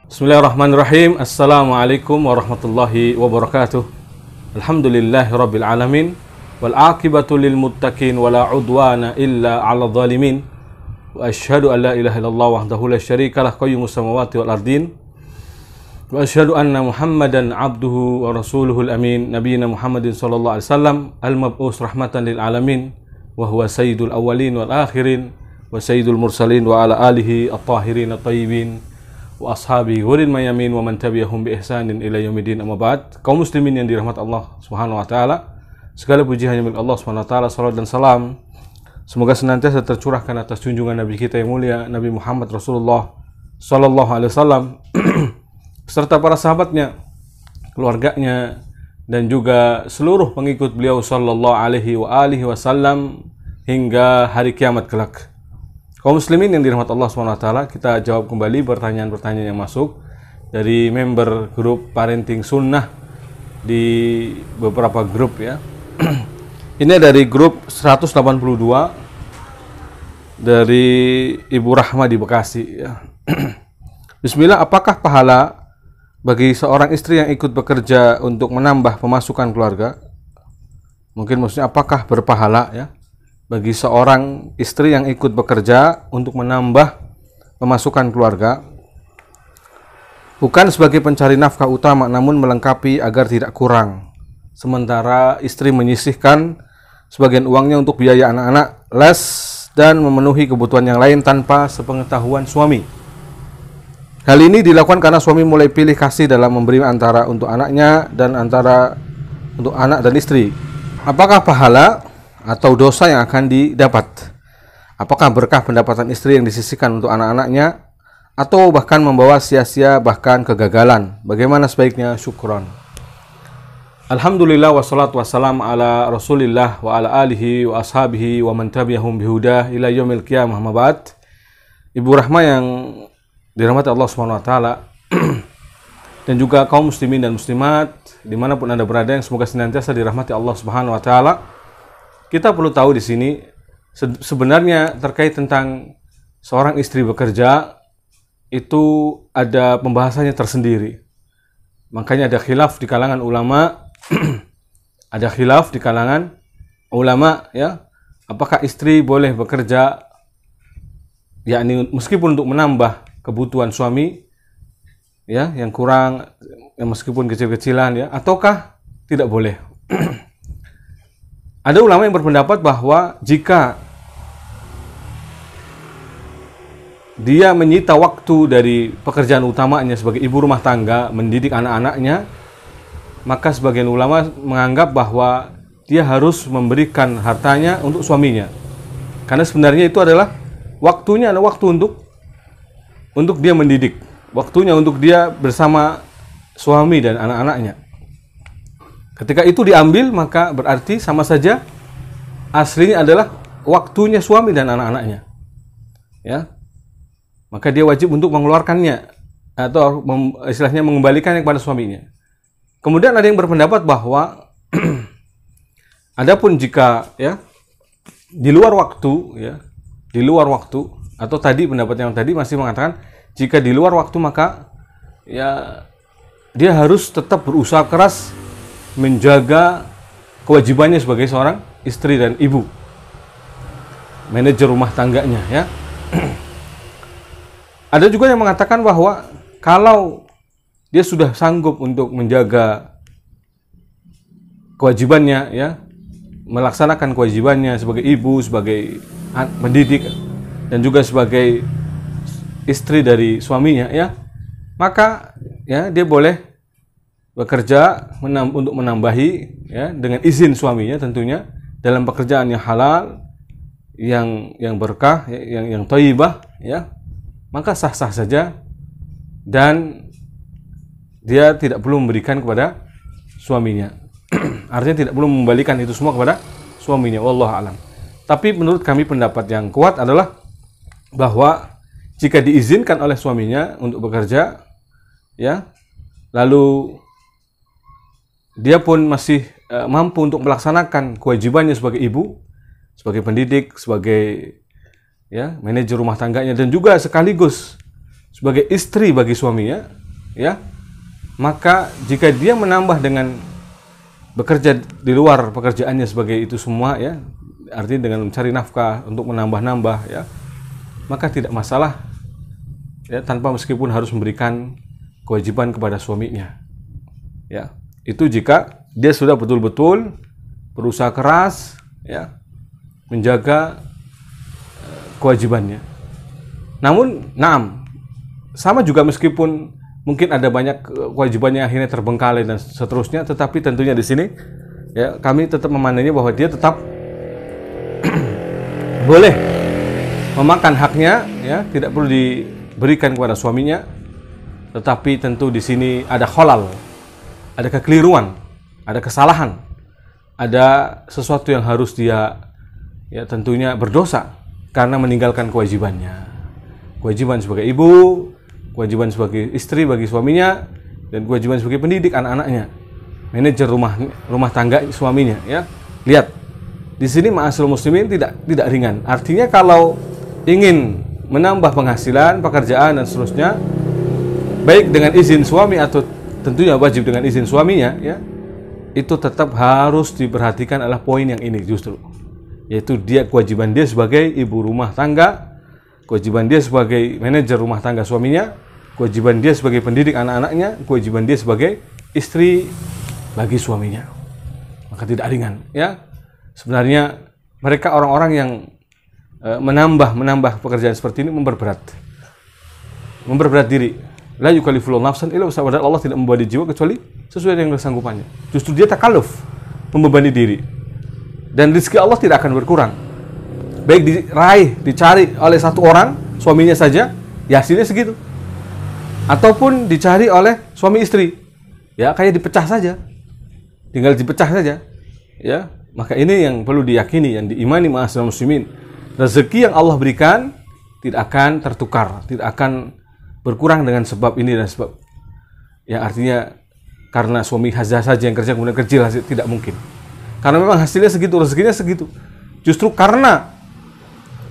Bismillahirrahmanirrahim. Assalamualaikum warahmatullahi wabarakatuh. Alhamdulillahirabbil alamin wal aqibatu lil muttaqin wala udwana illa 'alal zalimin. Wa asyhadu an la ilaha illallah wahdahu la syarikalah qayyumus samawati wal ardin. Wa asyhadu anna Muhammadan 'abduhu wa rasuluhul amin. Nabiyina Muhammadin sallallahu alaihi wasallam al-mab'us rahmatan lil alamin wa huwa sayyidul awwalin wal akhirin wa sayyidul mursalin wa ala alihi at-tahirin at-tayyibin wa ashabi ghuril mayamin wa man tabi'ahum bi ihsanin ila yaumil amma ba'd. Kaum muslimin yang dirahmati Allah Subhanahu wa taala, segala puji hanya milik Allah Subhanahu wa taala. Salawat dan salam semoga senantiasa tercurahkan atas junjungan Nabi kita yang mulia Nabi Muhammad Rasulullah sallallahu alaihi wasallam serta para sahabatnya, keluarganya dan juga seluruh pengikut beliau sallallahu alaihi wasallam hingga hari kiamat kelak. Kaum muslimin yang dirahmati Allah SWT, kita jawab kembali pertanyaan-pertanyaan yang masuk dari member grup Parenting Sunnah di beberapa grup ya. Ini dari grup 182 dari Ibu Rahma di Bekasi ya. Bismillah, apakah pahala bagi seorang istri yang ikut bekerja untuk menambah pemasukan keluarga? Mungkin maksudnya apakah berpahala ya bagi seorang istri yang ikut bekerja untuk menambah pemasukan keluarga, bukan sebagai pencari nafkah utama, namun melengkapi agar tidak kurang, sementara istri menyisihkan sebagian uangnya untuk biaya anak-anak, les, dan memenuhi kebutuhan yang lain tanpa sepengetahuan suami. Hal ini dilakukan karena suami mulai pilih kasih dalam memberi antara untuk anaknya dan antara untuk anak dan istri. Apakah pahala atau dosa yang akan didapat? Apakah berkah pendapatan istri yang disisihkan untuk anak-anaknya, atau bahkan membawa sia-sia bahkan kegagalan? Bagaimana sebaiknya? Syukron. Alhamdulillah wassalatu wassalam ala Rasulillah wa ala alihi wa ashabihi wa man tabi'ahum bihudah ila yaumil qiyamah ma ba'd. Ibu Rahma yang dirahmati Allah Subhanahu wa taala dan juga kaum muslimin dan muslimat dimanapun Anda berada yang semoga senantiasa dirahmati Allah Subhanahu wa taala. Kita perlu tahu di sini sebenarnya terkait tentang seorang istri bekerja itu ada pembahasannya tersendiri. Makanya ada khilaf di kalangan ulama, ada khilaf di kalangan ulama ya, apakah istri boleh bekerja yakni meskipun untuk menambah kebutuhan suami ya yang kurang, ya, meskipun kecil-kecilan ya, ataukah tidak boleh. Ada ulama yang berpendapat bahwa jika dia menyita waktu dari pekerjaan utamanya sebagai ibu rumah tangga, mendidik anak-anaknya, maka sebagian ulama menganggap bahwa dia harus memberikan hartanya untuk suaminya. Karena sebenarnya itu adalah waktunya, adalah waktu untuk dia mendidik, waktunya untuk dia bersama suami dan anak-anaknya. Ketika itu diambil, maka berarti sama saja aslinya adalah waktunya suami dan anak-anaknya. Ya. Maka dia wajib untuk mengeluarkannya atau istilahnya mengembalikannya kepada suaminya. Kemudian ada yang berpendapat bahwa adapun jika ya di luar waktu atau tadi pendapat yang tadi masih mengatakan jika di luar waktu maka ya dia harus tetap berusaha keras menjaga kewajibannya sebagai seorang istri dan ibu, manajer rumah tangganya ya. Ada juga yang mengatakan bahwa kalau dia sudah sanggup untuk menjaga kewajibannya ya, melaksanakan kewajibannya sebagai ibu, sebagai pendidik dan juga sebagai istri dari suaminya ya, maka ya dia boleh bekerja untuk menambahi ya dengan izin suaminya tentunya dalam pekerjaan yang halal, yang berkah, yang thayyibah ya, maka sah-sah saja dan dia tidak perlu memberikan kepada suaminya. Artinya tidak perlu mengembalikan itu semua kepada suaminya, wallahu alam. Tapi menurut kami pendapat yang kuat adalah bahwa jika diizinkan oleh suaminya untuk bekerja ya, lalu dia pun masih mampu untuk melaksanakan kewajibannya sebagai ibu, sebagai pendidik, sebagai ya, manajer rumah tangganya, dan juga sekaligus sebagai istri bagi suaminya, ya, maka jika dia menambah dengan bekerja di luar pekerjaannya sebagai itu semua, ya, artinya dengan mencari nafkah untuk menambah-nambah, ya, maka tidak masalah, ya, tanpa meskipun harus memberikan kewajiban kepada suaminya, ya, itu jika dia sudah betul-betul berusaha keras, ya, menjaga kewajibannya. Namun, sama juga meskipun mungkin ada banyak kewajibannya akhirnya terbengkalai dan seterusnya, tetapi tentunya di sini, ya, kami tetap memandangnya bahwa dia tetap boleh memakan haknya, ya, tidak perlu diberikan kepada suaminya, tetapi tentu di sini ada khalal, ada kekeliruan, ada kesalahan, ada sesuatu yang harus dia, ya, tentunya berdosa karena meninggalkan kewajibannya. Kewajiban sebagai ibu, kewajiban sebagai istri bagi suaminya, dan kewajiban sebagai pendidik anak-anaknya, manajer rumah tangga suaminya, ya. Lihat, di sini ma'asyiral muslimin tidak ringan. Artinya kalau ingin menambah penghasilan, pekerjaan dan seterusnya, baik dengan izin suami atau tentunya wajib dengan izin suaminya, ya, itu tetap harus diperhatikan adalah poin yang ini justru, yaitu kewajiban dia sebagai ibu rumah tangga, kewajiban dia sebagai manajer rumah tangga suaminya, kewajiban dia sebagai pendidik anak-anaknya, kewajiban dia sebagai istri bagi suaminya. Maka tidak ringan, ya. Sebenarnya mereka orang-orang yang menambah pekerjaan seperti ini memperberat diri. La yukallifullahu nafsan illa wus'aha. Allah tidak membebani jiwa kecuali sesuai dengan kesanggupannya. Justru dia takalluf, membebani diri. Dan rezeki Allah tidak akan berkurang. Baik dicari oleh satu orang, suaminya saja, ya hasilnya segitu. Ataupun dicari oleh suami istri, ya kayak dipecah saja. Tinggal dipecah saja, ya. Maka ini yang perlu diyakini, yang diimani ma'asyiral muslimin. Rezeki yang Allah berikan tidak akan tertukar, tidak akan berkurang dengan sebab ini dan sebab, ya, artinya karena suami saja yang kerja kemudian kecil hasil, tidak mungkin. Karena memang hasilnya segitu, rezekinya segitu. Justru karena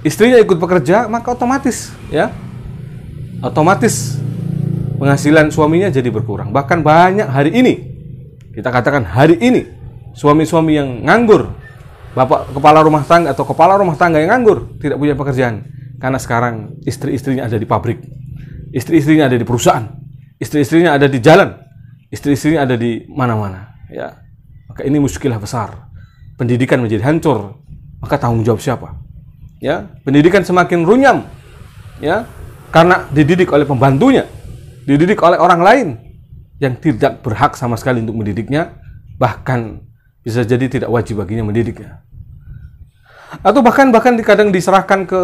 istrinya ikut bekerja, maka otomatis, ya, penghasilan suaminya jadi berkurang. Bahkan banyak hari ini, kita katakan hari ini, suami-suami yang nganggur, bapak kepala rumah tangga atau kepala rumah tangga yang nganggur, tidak punya pekerjaan, karena sekarang istri-istrinya ada di pabrik, istri-istrinya ada di perusahaan, istri-istrinya ada di jalan, istri-istrinya ada di mana-mana, ya. Maka ini muskilah besar. Pendidikan menjadi hancur, maka tanggung jawab siapa? Ya, pendidikan semakin runyam, ya, karena dididik oleh pembantunya, dididik oleh orang lain yang tidak berhak sama sekali untuk mendidiknya, bahkan bisa jadi tidak wajib baginya mendidiknya. Atau bahkan kadang diserahkan ke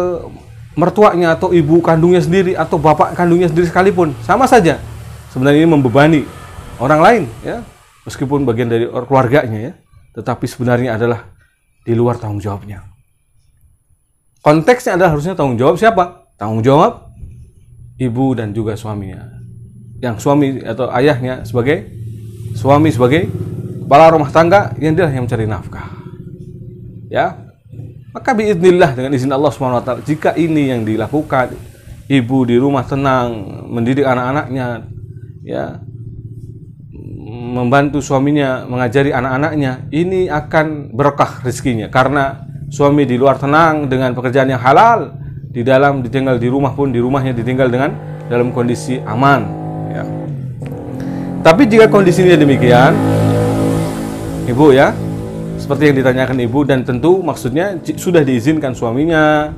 mertuanya atau ibu kandungnya sendiri atau bapak kandungnya sendiri sekalipun, sama saja. Sebenarnya ini membebani orang lain, ya, meskipun bagian dari keluarganya, ya, tetapi sebenarnya adalah di luar tanggung jawabnya. Konteksnya adalah harusnya tanggung jawab siapa? Tanggung jawab ibu dan juga suaminya. Yang suami atau ayahnya sebagai suami, sebagai kepala rumah tangga, yang dia yang mencari nafkah, ya. Maka biidznillah, dengan izin Allah SWT, jika ini yang dilakukan, ibu di rumah tenang mendidik anak-anaknya, ya, membantu suaminya mengajari anak-anaknya, ini akan berkah rezekinya. Karena suami di luar tenang dengan pekerjaan yang halal, di dalam ditinggal di rumah pun, di rumahnya ditinggal dalam kondisi aman, ya. Tapi jika kondisinya demikian, ibu, ya, seperti yang ditanyakan ibu, dan tentu maksudnya sudah diizinkan suaminya,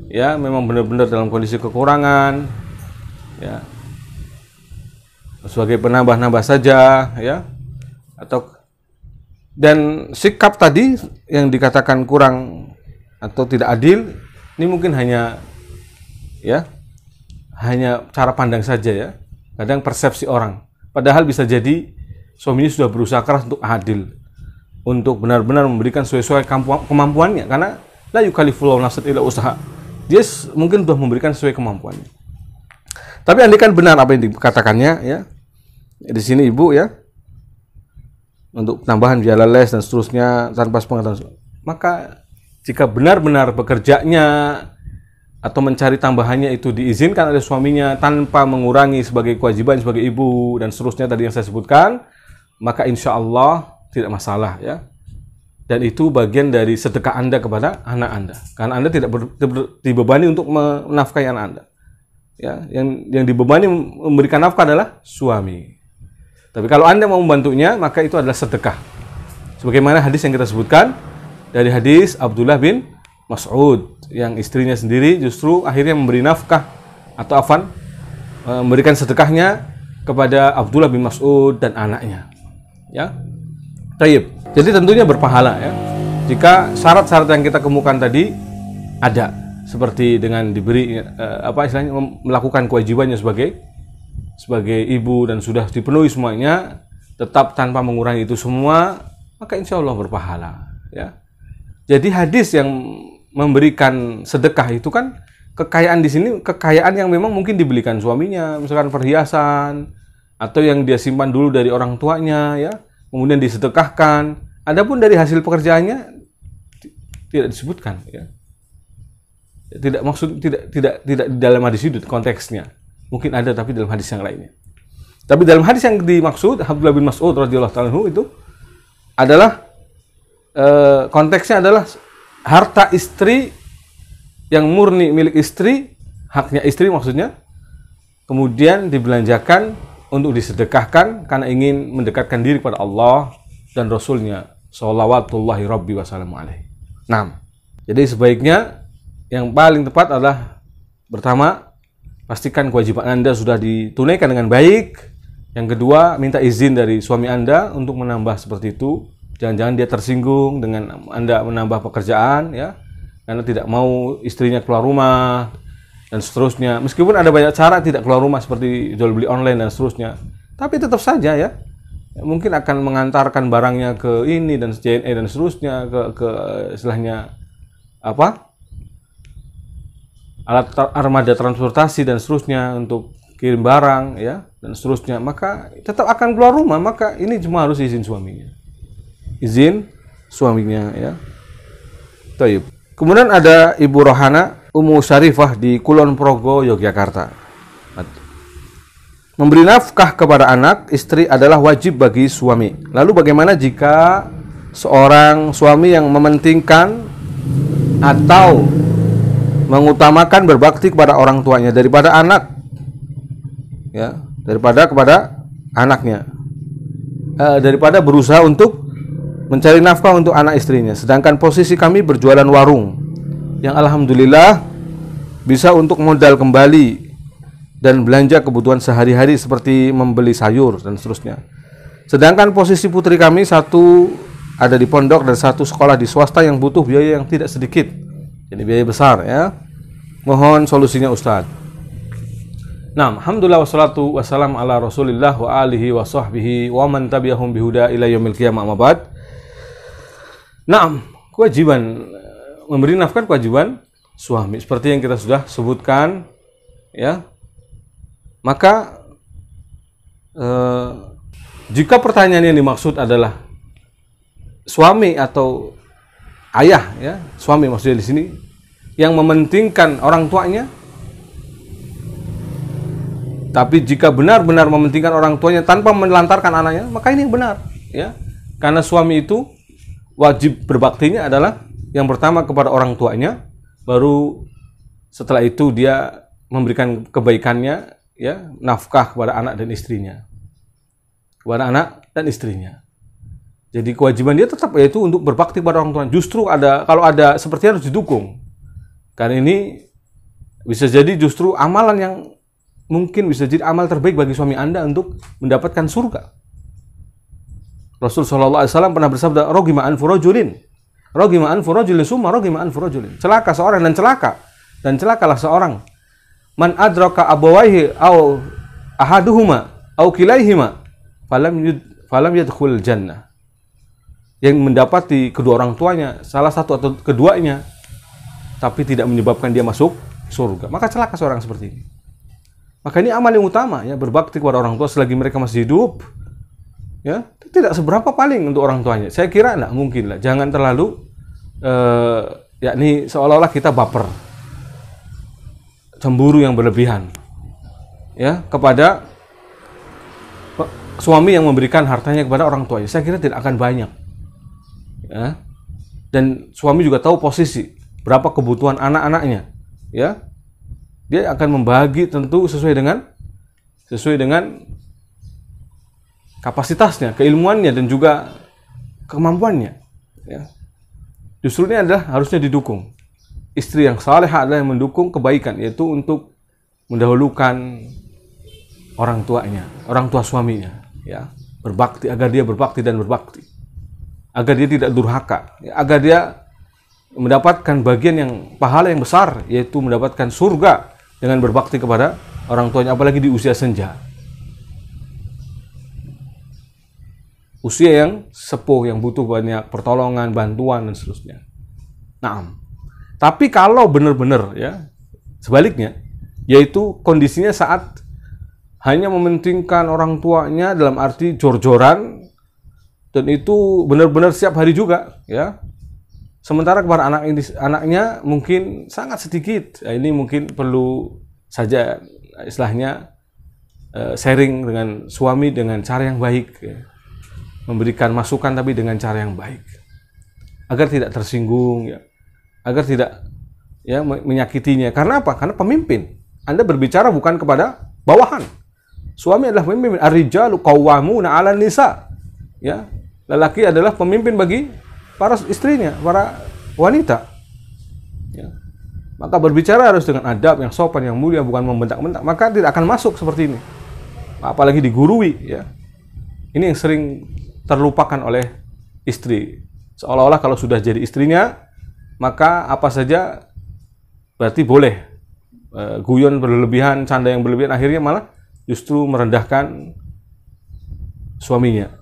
ya, memang benar-benar dalam kondisi kekurangan, ya, sebagai penambah-nambah saja, ya, dan sikap tadi yang dikatakan kurang atau tidak adil, ini mungkin hanya cara pandang saja, ya, kadang persepsi orang. Padahal bisa jadi suaminya sudah berusaha keras untuk adil, untuk benar-benar memberikan sesuai kemampuannya, karena la yukallifullahu nafsan illa wus'aha. Dia mungkin sudah memberikan sesuai kemampuannya. Tapi andaikan benar apa yang dikatakannya, ya, di sini ibu, ya, untuk tambahan biaya les dan seterusnya tanpa sepengetahuan, maka jika benar-benar bekerjanya atau mencari tambahannya itu diizinkan oleh suaminya tanpa mengurangi sebagai kewajiban sebagai ibu dan seterusnya tadi yang saya sebutkan, maka insya Allah tidak masalah ya. Dan itu bagian dari sedekah Anda kepada anak Anda, karena Anda tidak dibebani untuk menafkahi anak Anda. Ya, yang dibebani memberikan nafkah adalah suami. Tapi kalau Anda mau membantunya, maka itu adalah sedekah. Sebagaimana hadis yang kita sebutkan dari hadis Abdullah bin Mas'ud, yang istrinya sendiri justru akhirnya memberi nafkah atau memberikan sedekahnya kepada Abdullah bin Mas'ud dan anaknya. Ya, taib. Jadi tentunya berpahala ya. Jika syarat-syarat yang kita kemukakan tadi ada, seperti dengan diberi istilahnya melakukan kewajibannya sebagai ibu dan sudah dipenuhi semuanya, tetap tanpa mengurangi itu semua, maka insya Allah berpahala. Ya. Jadi hadis yang memberikan sedekah itu kan kekayaan di sini, kekayaan yang memang mungkin dibelikan suaminya, misalkan perhiasan atau yang dia simpan dulu dari orang tuanya ya, kemudian disedekahkan. Adapun dari hasil pekerjaannya tidak disebutkan ya. Tidak di dalam hadis itu konteksnya. Mungkin ada tapi dalam hadis yang lainnya. Tapi dalam hadis yang dimaksud Abdullah bin Mas'ud radhiyallahu ta'ala anhu itu adalah konteksnya adalah harta istri yang murni milik istri, haknya istri maksudnya, kemudian dibelanjakan untuk disedekahkan karena ingin mendekatkan diri kepada Allah dan Rasulnya sholawatullahi rabbi wassalamu alaihi. Nah, jadi sebaiknya yang paling tepat adalah pertama, pastikan kewajiban Anda sudah ditunaikan dengan baik. Yang kedua, minta izin dari suami Anda untuk menambah seperti itu. Jangan-jangan dia tersinggung dengan Anda menambah pekerjaan ya, karena tidak mau istrinya keluar rumah dan seterusnya. Meskipun ada banyak cara tidak keluar rumah seperti jual beli online dan seterusnya, tapi tetap saja ya, mungkin akan mengantarkan barangnya ke ini dan JNE dan seterusnya, ke istilahnya alat armada transportasi dan seterusnya untuk kirim barang ya dan seterusnya, maka tetap akan keluar rumah. Maka ini cuma harus izin suaminya ya. Taib. Kemudian ada Ibu Rohana Ummu Syarifah di Kulon Progo, Yogyakarta. Memberi nafkah kepada anak istri adalah wajib bagi suami. Lalu bagaimana jika seorang suami yang mementingkan atau mengutamakan berbakti kepada orang tuanya daripada anak, ya, daripada kepada anaknya, daripada berusaha untuk mencari nafkah untuk anak istrinya. Sedangkan posisi kami berjualan warung, yang alhamdulillah bisa untuk modal kembali dan belanja kebutuhan sehari-hari seperti membeli sayur dan seterusnya. Sedangkan posisi putri kami satu ada di pondok dan satu sekolah di swasta yang butuh biaya yang tidak sedikit. Jadi biaya besar ya. Mohon solusinya Ustaz. Nah, alhamdulillah wassalatu wassalam ala Rasulillah wa alihi wa sahbihi wa man tabi'ahum bihuda ila yaumil qiyamah amma ba'd. Nah, kewajiban memberi nafkah kewajiban suami seperti yang kita sudah sebutkan ya. Maka jika pertanyaan yang dimaksud adalah suami atau ayah ya, suami maksudnya di sini yang mementingkan orang tuanya, tapi jika benar-benar mementingkan orang tuanya tanpa menelantarkan anaknya, maka ini yang benar ya. Karena suami itu wajib berbaktinya adalah yang pertama kepada orang tuanya, baru setelah itu dia memberikan kebaikannya ya, nafkah kepada anak dan istrinya. Kepada anak dan istrinya. Jadi kewajiban dia tetap yaitu untuk berbakti kepada orang tua. Justru kalau ada seperti harus didukung. Karena ini bisa jadi justru amalan yang mungkin bisa jadi amal terbaik bagi suami Anda untuk mendapatkan surga. Rasul sallallahu alaihi wasallam pernah bersabda, "Rogima anfu rajulin. Rogima anfu rajulin summa rogima anfu rajulin." Celaka seorang dan celakalah seorang man adraka abawaihi au ahaduhuma au kilaihima falam yadkhul jannah. Yang mendapati kedua orang tuanya, salah satu atau keduanya, tapi tidak menyebabkan dia masuk surga. Maka celaka seorang seperti ini. Maka ini amal yang utama ya, berbakti kepada orang tua selagi mereka masih hidup. Ya, tidak seberapa paling untuk orang tuanya. Saya kira enggak mungkin lah. Jangan terlalu yakni seolah-olah kita baper. cemburu yang berlebihan ya kepada suami yang memberikan hartanya kepada orang tuanya. Saya kira tidak akan banyak ya. Dan suami juga tahu posisi berapa kebutuhan anak-anaknya ya. Dia akan membagi tentu sesuai dengan kapasitasnya, keilmuannya dan juga kemampuannya ya. Justru ini adalah harusnya didukung. Istri yang salehah adalah yang mendukung kebaikan, yaitu untuk mendahulukan orang tuanya, orang tua suaminya ya, berbakti agar dia berbakti dan berbakti, agar dia tidak durhaka ya, agar dia mendapatkan bagian yang pahala yang besar, yaitu mendapatkan surga dengan berbakti kepada orang tuanya, apalagi di usia senja, usia yang sepuh, yang butuh banyak pertolongan, bantuan dan seterusnya. Nah, tapi kalau benar-benar ya sebaliknya, yaitu kondisinya saat hanya mementingkan orang tuanya dalam arti jor-joran, dan itu benar-benar setiap hari juga ya. Sementara kepada anaknya mungkin sangat sedikit. Ini mungkin perlu saja istilahnya sharing dengan suami dengan cara yang baik ya. Memberikan masukan tapi dengan cara yang baik agar tidak tersinggung ya, agar tidak ya menyakitinya. Karena apa? Karena pemimpin. Anda berbicara bukan kepada bawahan. Suami adalah pemimpin. Ar-rijalu qawwamuna 'alan nisa. Ya, lelaki adalah pemimpin bagi para istrinya, para wanita. Ya. Maka berbicara harus dengan adab yang sopan, yang mulia, bukan membentak-bentak. Maka tidak akan masuk seperti ini. Apalagi digurui ya. Ini yang sering terlupakan oleh istri. Seolah-olah kalau sudah jadi istrinya, maka apa saja berarti boleh. Guyon berlebihan, canda yang berlebihan, akhirnya malah justru merendahkan suaminya.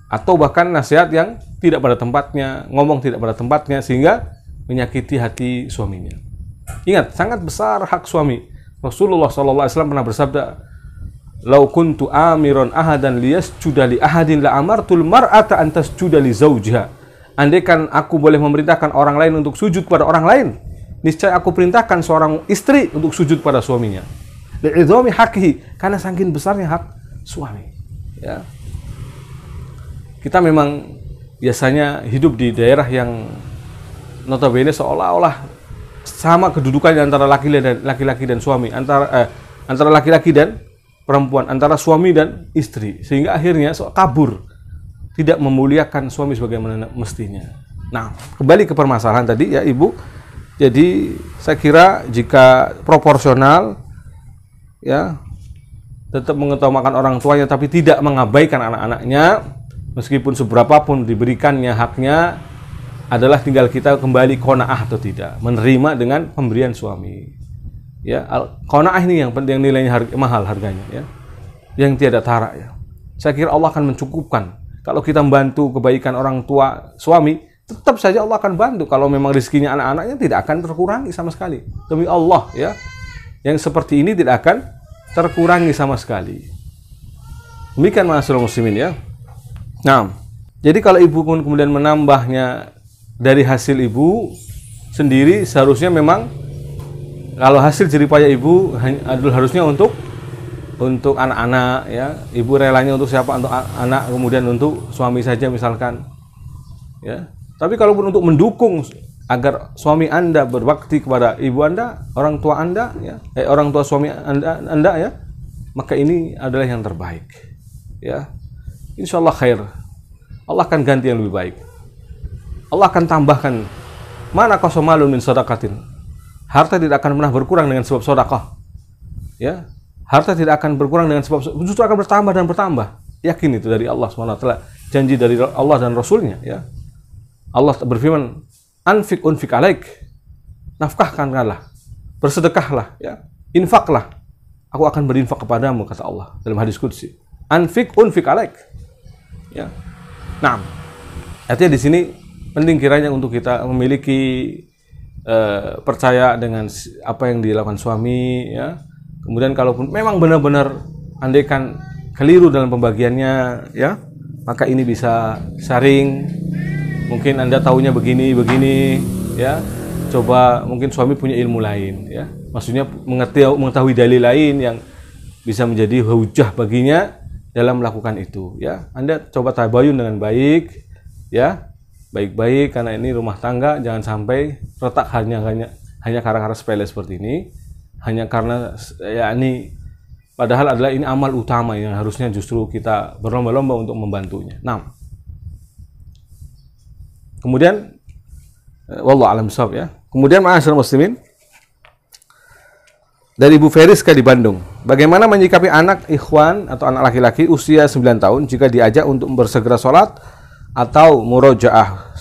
Atau bahkan nasihat yang tidak pada tempatnya, ngomong tidak pada tempatnya, sehingga menyakiti hati suaminya. Ingat, sangat besar hak suami. Rasulullah SAW pernah bersabda, "Lau kuntu amiron ahadan liyasjuda li ahadin la amartul mar'ata an tasjuda li zawjiha." Andaikan aku boleh memerintahkan orang lain untuk sujud pada orang lain, niscaya aku perintahkan seorang istri untuk sujud pada suaminya. Li'idhami haqqihi, karena saking besarnya hak suami. Ya. Kita memang biasanya hidup di daerah yang notabene seolah-olah sama kedudukannya antara laki-laki dan suami, antara laki-laki dan perempuan, antara suami dan istri, sehingga akhirnya kabur, tidak memuliakan suami sebagaimana mestinya. Nah, kembali ke permasalahan tadi ya Ibu. Jadi saya kira jika proporsional ya, tetap mengutamakan orang tuanya tapi tidak mengabaikan anak-anaknya, meskipun seberapapun diberikannya haknya, adalah tinggal kita kembali qanaah atau tidak, menerima dengan pemberian suami. Ya, qanaah ini yang penting, nilainya mahal harganya ya. Yang tiada tara ya. Saya kira Allah akan mencukupkan. Kalau kita membantu kebaikan orang tua suami, tetap saja Allah akan bantu. Kalau memang rezekinya anak-anaknya tidak akan terkurangi sama sekali. Demi Allah ya. Yang seperti ini tidak akan terkurangi sama sekali. Demikian ma'asyiral muslimin ya. Nah, jadi kalau ibu pun kemudian menambahnya dari hasil ibu sendiri, seharusnya memang kalau hasil jeripaya ibu adalah harusnya untuk anak-anak ya. Ibu relanya untuk siapa? Untuk anak, kemudian untuk suami saja misalkan. Ya. Tapi kalaupun untuk mendukung agar suami Anda berbakti kepada ibu Anda, orang tua Anda ya, orang tua suami Anda ya, maka ini adalah yang terbaik. Ya. Insyaallah khair. Allah akan ganti yang lebih baik. Allah akan tambahkan, mana qasamalun min shadaqatin. Harta tidak akan pernah berkurang dengan sebab sedekah. Ya. Harta tidak akan berkurang dengan sebab, justru akan bertambah dan bertambah. Yakin itu dari Allah SWT. Janji dari Allah dan Rasulnya ya. Allah berfirman, "Anfik unfik alaik." Nafkahkanlah, bersedekahlah ya. Infaklah. Aku akan berinfak kepadamu, kata Allah dalam hadis qudsi. Anfik unfik alaik. Ya. Nah, artinya di sini penting kiranya untuk kita memiliki percaya dengan apa yang dilakukan suami ya. Kemudian kalaupun memang benar-benar andaikan keliru dalam pembagiannya ya, maka ini bisa sharing. Mungkin Anda taunya begini ya. Coba mungkin suami punya ilmu lain ya. maksudnya mengetahui dalil lain yang bisa menjadi hujah baginya dalam melakukan itu, ya. Anda coba tabayun dengan baik, ya, baik-baik, karena ini rumah tangga, jangan sampai retak hanya karena sepele seperti ini, hanya karena ya ini padahal adalah ini amal utama yang harusnya justru kita berlomba-lomba untuk membantunya. Nah, kemudian wallahu a'lam bishawab, ya. Kemudian ma'asyiral muslimin, dari Ibu Feriska di Bandung, bagaimana menyikapi anak ikhwan atau anak laki-laki usia 9 tahun jika diajak untuk bersegera sholat atau murojaah,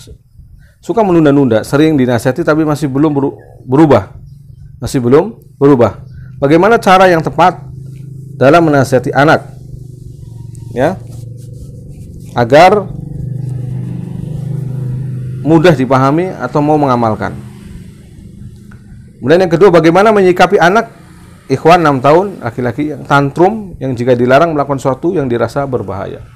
suka menunda-nunda, sering dinasihati tapi masih belum berubah. Bagaimana cara yang tepat dalam menasihati anak, ya, agar mudah dipahami atau mau mengamalkan? Kemudian yang kedua, bagaimana menyikapi anak ikhwan 6 tahun laki-laki yang tantrum, yang jika dilarang melakukan sesuatu yang dirasa berbahaya?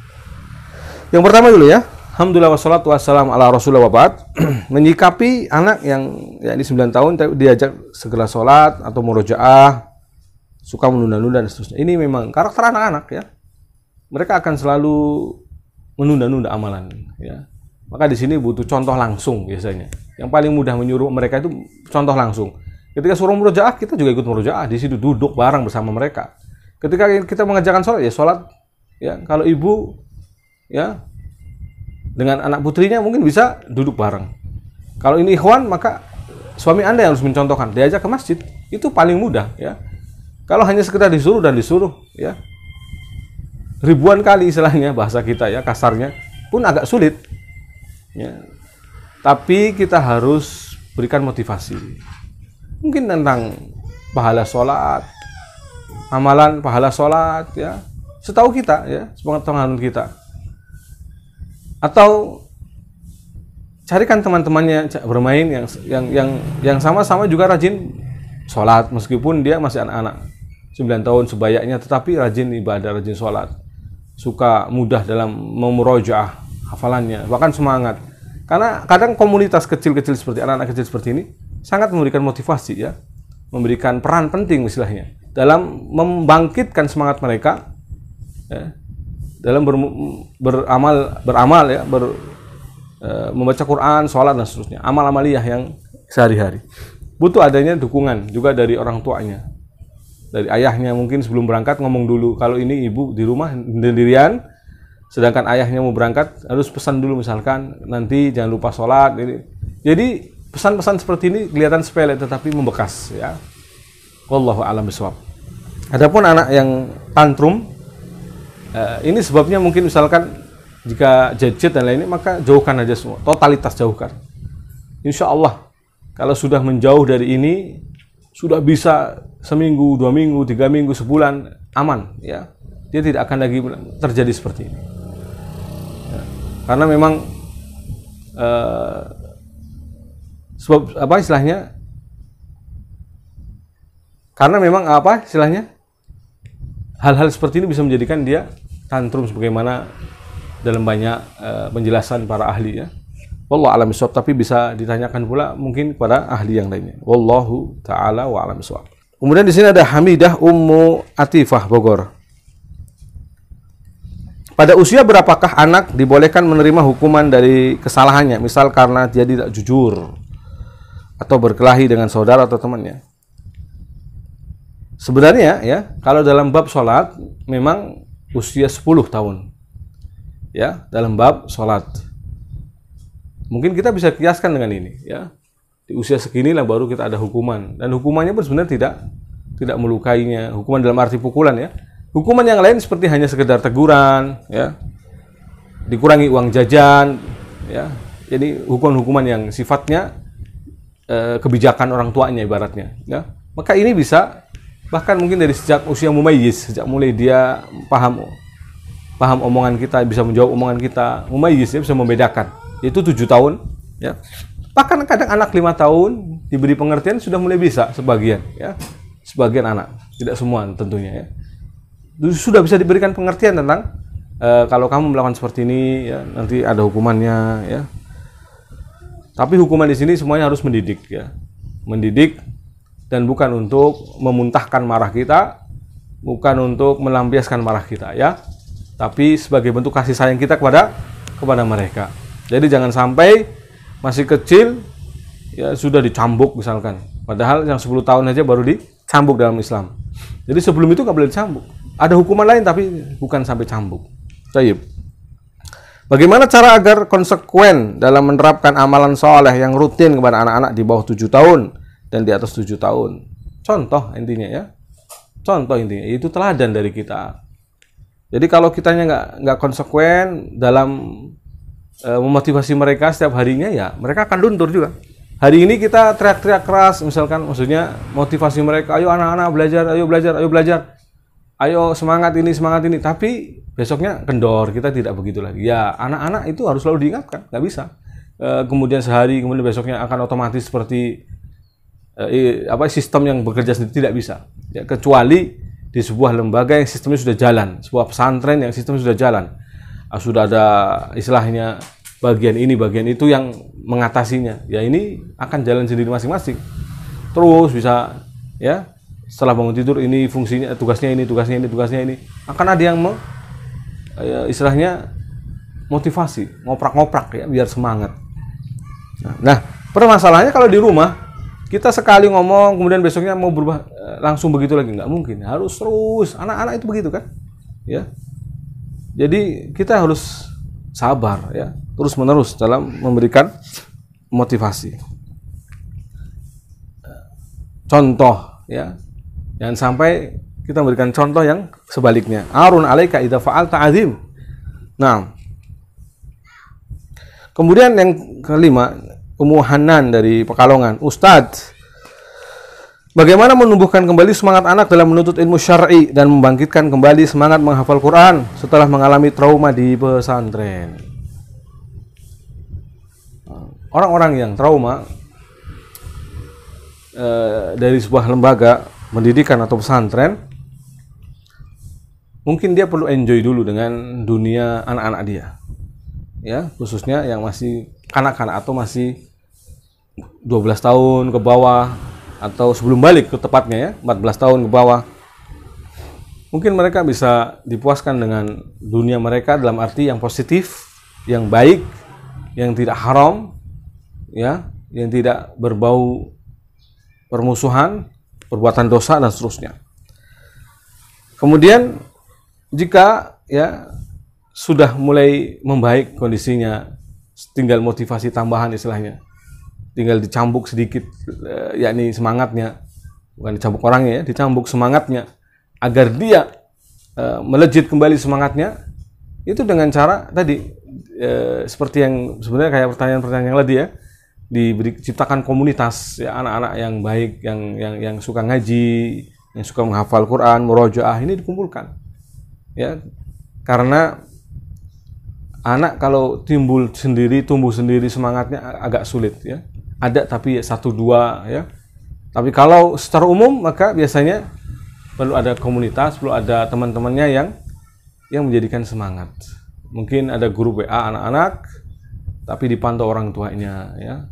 Yang pertama dulu, ya. Alhamdulillah wassalatu wassalamu ala rasulillah wa ba'd. Menyikapi anak yang ya ini 9 tahun diajak segera sholat atau murojaah, suka menunda-nunda dan seterusnya. Ini memang karakter anak-anak, ya. Mereka akan selalu menunda-nunda amalan, ya. Maka di sini butuh contoh langsung biasanya. Yang paling mudah menyuruh mereka itu contoh langsung. Ketika suruh murojaah, kita juga ikut murojaah, di situ duduk bareng bersama mereka. Ketika kita mengajarkan sholat, ya sholat, ya. Kalau ibu, ya, dengan anak putrinya mungkin bisa duduk bareng. Kalau ini ikhwan, maka suami Anda yang harus mencontohkan, diajak ke masjid, itu paling mudah, ya. Kalau hanya sekedar disuruh, ya, ribuan kali istilahnya, bahasa kita, ya, kasarnya, pun agak sulit, ya. Tapi kita harus berikan motivasi. Mungkin tentang pahala sholat, amalan pahala sholat, ya, setahu kita, ya, sepengetahuan kita. Atau carikan teman-temannya bermain yang sama-sama juga rajin sholat, meskipun dia masih anak-anak 9 tahun sebayaknya, tetapi rajin ibadah, rajin sholat, suka mudah dalam memurojaah hafalannya, bahkan semangat. Karena kadang komunitas kecil-kecil seperti anak-anak kecil seperti ini sangat memberikan motivasi, ya, memberikan peran penting istilahnya dalam membangkitkan semangat mereka, ya, dalam beramal, ya, membaca Quran, sholat dan seterusnya, amal amaliyah yang sehari-hari. Butuh adanya dukungan juga dari orang tuanya, dari ayahnya. Mungkin sebelum berangkat ngomong dulu, kalau ini ibu di rumah sendirian, sedangkan ayahnya mau berangkat, harus pesan dulu misalkan, nanti jangan lupa sholat. Jadi pesan-pesan seperti ini kelihatan sepele tetapi membekas, ya. Wallahu a'lam bishawab. Adapun anak yang tantrum, ini sebabnya mungkin misalkan jika gadget dan lainnya, maka jauhkan aja semua, totalitas jauhkan. Insya Allah kalau sudah menjauh dari ini, sudah bisa seminggu, 2 minggu, 3 minggu, sebulan, aman, ya. Dia tidak akan lagi terjadi seperti ini, ya. Karena memang sebab apa istilahnya? Karena memang apa istilahnya? Hal-hal seperti ini bisa menjadikan dia tantrum, sebagaimana dalam banyak penjelasan para ahli, ya. Wallahu a'lam bishawab, tapi bisa ditanyakan pula mungkin kepada ahli yang lainnya. Wallahu taala wa a'lam bishawab. Kemudian di sini ada Hamidah Ummu Atifah Bogor. Pada usia berapakah anak dibolehkan menerima hukuman dari kesalahannya, misal karena dia tidak jujur atau berkelahi dengan saudara atau temannya? Sebenarnya, ya, kalau dalam bab sholat memang usia 10 tahun, ya, dalam bab sholat. Mungkin kita bisa kiaskan dengan ini, ya. Di usia segini lah baru kita ada hukuman, dan hukumannya pun sebenarnya tidak melukainya. Hukuman dalam arti pukulan, ya. Hukuman yang lain seperti hanya sekedar teguran, ya, dikurangi uang jajan, ya. Jadi hukuman-hukuman yang sifatnya kebijakan orang tuanya ibaratnya, ya. Maka ini bisa bahkan mungkin dari sejak usia mumayyiz, sejak mulai dia paham omongan kita, bisa menjawab omongan kita, mumayyiz, dia bisa membedakan. Itu 7 tahun, ya. Bahkan kadang anak 5 tahun diberi pengertian sudah mulai bisa sebagian, ya. Sebagian anak, tidak semua tentunya, ya. Sudah bisa diberikan pengertian tentang kalau kamu melakukan seperti ini, ya, nanti ada hukumannya, ya. Tapi hukuman di sini semuanya harus mendidik, ya. Mendidik dan bukan untuk memuntahkan marah kita, bukan untuk melampiaskan marah kita ya, tapi sebagai bentuk kasih sayang kita kepada mereka. Jadi jangan sampai masih kecil ya sudah dicambuk misalkan, padahal yang 10 tahun aja baru dicambuk dalam Islam. Jadi sebelum itu nggak boleh dicambuk. Ada hukuman lain tapi bukan sampai cambuk. Baik. Bagaimana cara agar konsekuen dalam menerapkan amalan soleh yang rutin kepada anak-anak di bawah 7 tahun dan di atas 7 tahun? Contoh intinya ya. Contoh intinya itu teladan dari kita. Jadi kalau kitanya nggak konsekuen dalam memotivasi mereka setiap harinya, ya mereka akan luntur juga. Hari ini kita teriak-teriak keras, misalkan, maksudnya motivasi mereka, ayo anak-anak belajar, ayo belajar, ayo belajar, ayo semangat ini, tapi besoknya kendor, kita tidak begitu lagi. Ya anak-anak itu harus selalu diingatkan, nggak bisa. Kemudian sehari, kemudian besoknya akan otomatis seperti sistem yang bekerja sendiri, tidak bisa. Ya, kecuali di sebuah lembaga yang sistemnya sudah jalan, sebuah pesantren yang sistemnya sudah jalan, sudah ada istilahnya bagian ini, bagian itu yang mengatasinya. Ya ini akan jalan sendiri masing-masing. Terus bisa ya setelah bangun tidur ini fungsinya, tugasnya ini, tugasnya ini, tugasnya ini. Akan ada yang istilahnya motivasi, ngoprak-ngoprak ya biar semangat. Nah, permasalahannya kalau di rumah kita sekali ngomong kemudian besoknya mau berubah langsung begitu lagi, nggak mungkin. Harus terus. Anak-anak itu begitu kan? Ya. Jadi kita harus sabar ya, terus-menerus dalam memberikan motivasi. Contoh ya. Jangan sampai kita memberikan contoh yang sebaliknya. Arun alaika idza fa'alta azim. Nah. Kemudian yang kelima, Ummu Hanan dari Pekalongan. Ustadz, bagaimana menumbuhkan kembali semangat anak dalam menuntut ilmu syar'i dan membangkitkan kembali semangat menghafal Quran setelah mengalami trauma di pesantren? Orang-orang yang trauma dari sebuah lembaga pendidikan atau pesantren, mungkin dia perlu enjoy dulu dengan dunia anak-anak dia. Ya, khususnya yang masih kanak-kanak atau masih 12 tahun ke bawah atau sebelum balik ke tepatnya ya, 14 tahun ke bawah. Mungkin mereka bisa dipuaskan dengan dunia mereka dalam arti yang positif, yang baik, yang tidak haram, ya, yang tidak berbau permusuhan, perbuatan dosa dan seterusnya. Kemudian jika ya sudah mulai membaik kondisinya, tinggal motivasi tambahan istilahnya, tinggal dicambuk sedikit, yakni semangatnya, bukan dicambuk orangnya ya, dicambuk semangatnya agar dia melejit kembali semangatnya, itu dengan cara tadi seperti yang sebenarnya kayak pertanyaan-pertanyaan yang tadi ya, diciptakan komunitas ya, anak-anak yang baik, yang suka ngaji, yang suka menghafal Quran, murojaah, ini dikumpulkan ya, karena anak kalau tumbuh sendiri semangatnya agak sulit ya. Ada tapi satu dua ya. Tapi kalau secara umum maka biasanya perlu ada komunitas, perlu ada teman-temannya yang menjadikan semangat. Mungkin ada grup WA anak-anak tapi dipantau orang tuanya ya.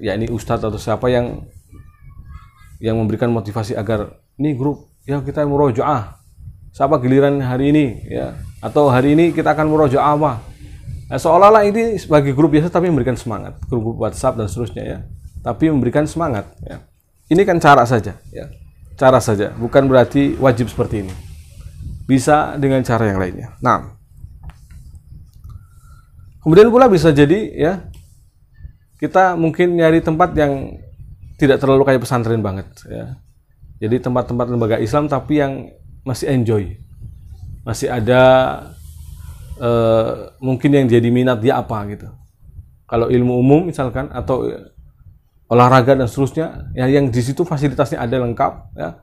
Yakni ustadz atau siapa yang memberikan motivasi agar ini grup ya kita murojaah. Siapa giliran hari ini ya, atau hari ini kita akan murojaah apa? Nah, seolah-olah ini sebagai grup biasa tapi memberikan semangat, grup WhatsApp dan seterusnya ya, tapi memberikan semangat ya. Ini kan cara saja ya, cara saja, bukan berarti wajib seperti ini, bisa dengan cara yang lainnya. Nah, kemudian pula bisa jadi ya, kita mungkin nyari tempat yang tidak terlalu kayak pesantren banget ya, jadi tempat-tempat lembaga Islam tapi yang masih enjoy, masih ada mungkin yang jadi minat dia apa gitu. Kalau ilmu umum misalkan atau olahraga dan seterusnya, ya yang di situ fasilitasnya ada lengkap ya.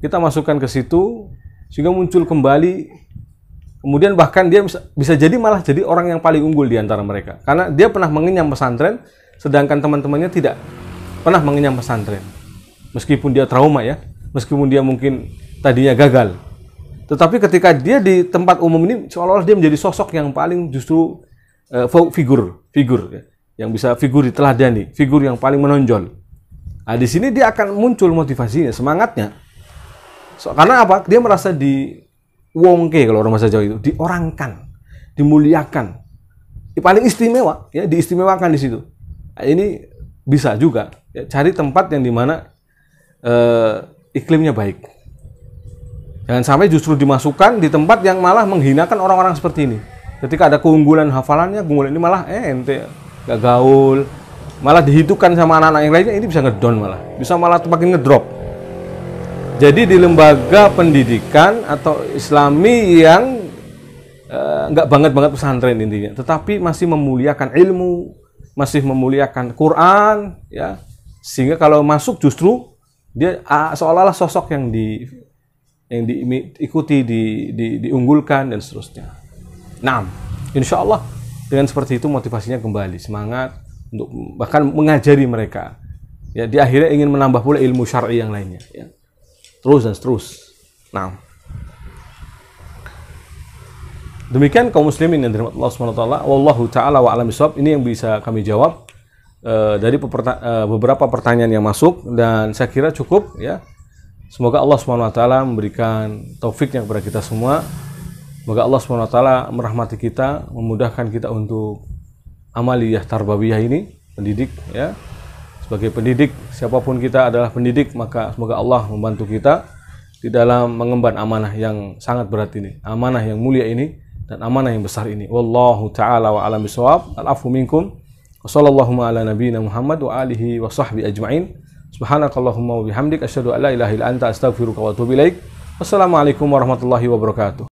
Kita masukkan ke situ sehingga muncul kembali. Kemudian bahkan dia bisa jadi malah jadi orang yang paling unggul di antara mereka. Karena dia pernah mengenyam pesantren sedangkan teman-temannya tidak pernah mengenyam pesantren. Meskipun dia trauma ya, meskipun dia mungkin tadinya gagal. Tetapi ketika dia di tempat umum ini seolah-olah dia menjadi sosok yang paling justru figur ya, yang bisa figur diteladani, figur yang paling menonjol. Nah, di sini dia akan muncul motivasinya, semangatnya. Karena apa? Dia merasa diwongke, kalau orang bahasa Jawa itu, diorangkan, dimuliakan, paling istimewa, ya, diistimewakan di situ. Nah, ini bisa juga, ya, cari tempat yang dimana iklimnya baik. Jangan sampai justru dimasukkan di tempat yang malah menghinakan orang-orang seperti ini. Ketika ada keunggulan hafalannya, keunggulan ini malah ente, gak gaul, malah dihidupkan sama anak-anak yang lainnya, ini bisa ngedon, bisa malah makin ngedrop. Jadi di lembaga pendidikan atau Islami yang nggak banget pesantren intinya, tetapi masih memuliakan ilmu, masih memuliakan Quran, ya, sehingga kalau masuk justru dia seolah-olah sosok yang diikuti, diunggulkan dan seterusnya. Nah, insya Allah dengan seperti itu motivasinya kembali semangat untuk bahkan mengajari mereka. Ya, di akhirnya ingin menambah pula ilmu syar'i yang lainnya. Ya. Terus dan terus. Nah, demikian kaum muslimin yang dirahmati Allah Subhanahu wa taala. Wallahu taala wa alam bisawab. Ini yang bisa kami jawab dari beberapa pertanyaan yang masuk, dan saya kira cukup, ya. Semoga Allah Subhanahu wa taala memberikan taufiknya kepada kita semua. Semoga Allah Subhanahu wa taala merahmati kita, memudahkan kita untuk amaliyah tarbawiyah ini, pendidik, ya. Sebagai pendidik, siapapun kita adalah pendidik, maka semoga Allah membantu kita di dalam mengemban amanah yang sangat berat ini, amanah yang mulia ini, dan amanah yang besar ini. Wallahu ta'ala wa alam bisawab. Al-afu minkum. Wa sallallahu ala nabiyyina Muhammad wa alihi wa sahbihi ajma'in. Subhanakallahumma wa bihamdik asyhadu an la ilaha illa anta astaghfiruka wa atubu ilaik. Wassalamualaikum warahmatullahi wabarakatuh.